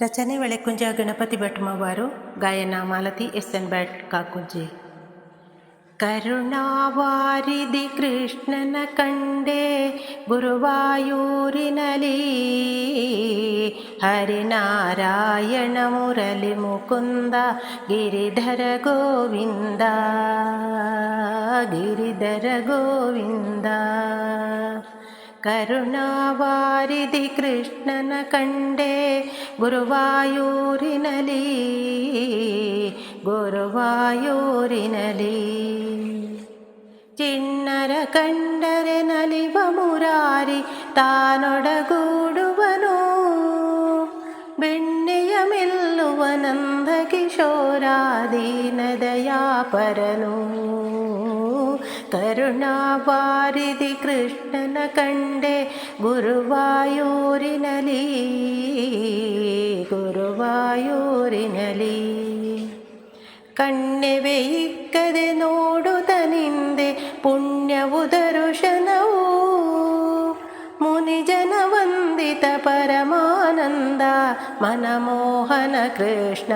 ರಚನೆ ಒಳೆಕುಂಜ ಗಣಪತಿ ಭಟ್ಮವಾರು. ಗಾಯನ ಮಾಲತಿ ಎಸ್.ಎನ್. ಭಟ್ ಕಾಕುಂಜಿ. ಕರುಣಾವಾರಿಧಿ ಕೃಷ್ಣನ ಕಂಡೆ ಗುರುವಾಯೂರಿನಲಿ, ಹರಿನಾರಾಯಣ ಮುರಳಿ ಮುಕುಂದ ಗಿರಿಧರ ಗೋವಿಂದ, ಗಿರಿಧರ ಗೋವಿಂದ. ಕರುಣಾವಾರಿಧಿ ಕೃಷ್ಣನ ಕಂಡೆ ಗುರುವಾಯೂರಿನಲಿ, ಗುರುವಾಯೂರಿನಲಿ. ಚಿಣ್ಣರ ಕಂಡರೆ ನಲಿವ ಮುರಾರಿ ತಾನೊಡಗೂಡುವನು, ಬೆಣ್ಣೆಯ ಮೆಲ್ಲುವ ನಂದ ಕಿಶೋರ ದೀನದಯಾಪರನು. ಕರುಣಾವಾರಿಧಿ ಕೃಷ್ಣನ ಕಂಡೆ ಗುರುವಾಯೂರಿನಲಿ, ಗುರುವಾಯೂರಿನಲಿ. ಕಣ್ಣೆವೆ ಇಕ್ಕದೆ ನೋಡುತ್ತ ನಿಂದೆ ಪುಣ್ಯವು ದರುಶನವು, ಮುನಿಜನ ವಂದಿತ ಪರಮಾನಂದ ಮನಮೋಹನ ಕೃಷ್ಣ.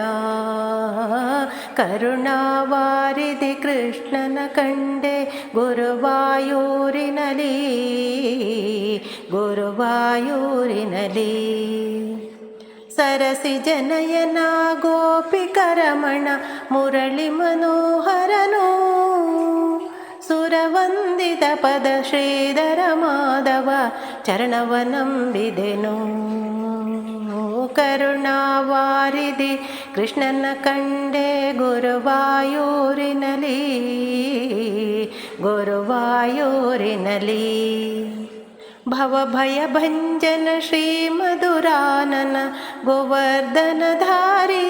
ಕರುಣಾವಾರಿಧಿ ಕೃಷ್ಣನ ಕಂಡೆ ಗುರುವಾಯೂರಿನಲಿ, ಗುರುವಾಯೂರಿನಲಿ. ಸರಸಿ ಜನಯನ ಗೋಪಿಕರಮಣ ಮುರಳಿ ಮನೋಹರನು, ಸುರವಂದಿತ ಪದ ಶ್ರೀಧರ ಮಾಧವ ಚರಣವನಂಬಿದೆನು. ಕರುಣಾವಾರಿಧಿ ಕೃಷ್ಣನ ಕಂಡೆ ಗುರುವಾಯೂರಿನಲಿ, ಗುರುವಾಯೂರಿನಲಿ. ಭವಭಯ ಭಂಜನ ಶ್ರೀ ಮಧುರಾನನ ಗೋವರ್ಧನಧಾರಿ,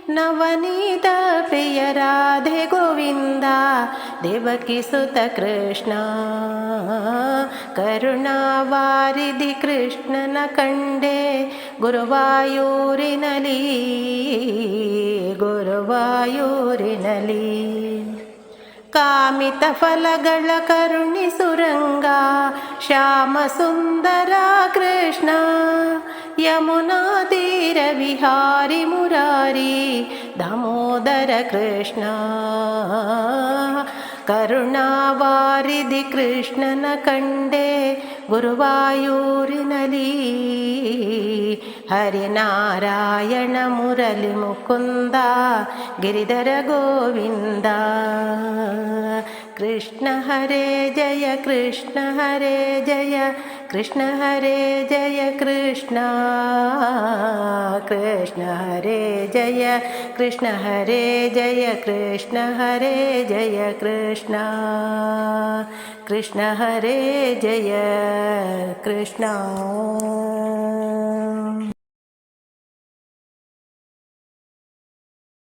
ನವನೀತ ಪ್ರಿಯ ರಾಧೆ ಗೋವಿಂದ ದೇವಕಿ ಸುತ ಕೃಷ್ಣ. ಕರುಣಾವಾರಿಧಿ ಕೃಷ್ಣನ ಕಂಡೆ ಗುರುವಾಯೂರಿನಲಿ, ಗುರುವಾಯೂರಿನಲಿ. ಕಾಮಿತ ಫಲಗಳ ಕರುಣಿಸುರಂಗ ಶ್ಯಾಮ ಸುಂದರ ಕೃಷ್ಣ, ಯಮುನಾ ತೀರ ವಿಹಾರಿ ಮುರಾರಿ ದಾಮೋದರ ಕೃಷ್ಣ. ಕರುಣಾವಾರಿಧಿ ಕೃಷ್ಣನ ಕಂಡೆ ಗುರುವಾಯೂರಿನಲಿ, ಹರಿನಾರಾಯಣ ಮುರಳಿ ಮುಕುಂದ ಗಿರಿಧರ ಗೋವಿಂದ. ಕೃಷ್ಣ ಹರೇ ಜಯ, ಕೃಷ್ಣ ಹರೇ ಜಯ, ಕೃಷ್ಣ ಹರೇ ಜಯ ಕೃಷ್ಣ. ಕೃಷ್ಣ ಹರೇ ಜಯ, ಕೃಷ್ಣ ಹರೇ ಜಯ, ಕೃಷ್ಣ ಹರೇ ಜಯ ಕೃಷ್ಣ. ಕೃಷ್ಣ ಹರೇ ಜಯ ಕೃಷ್ಣ.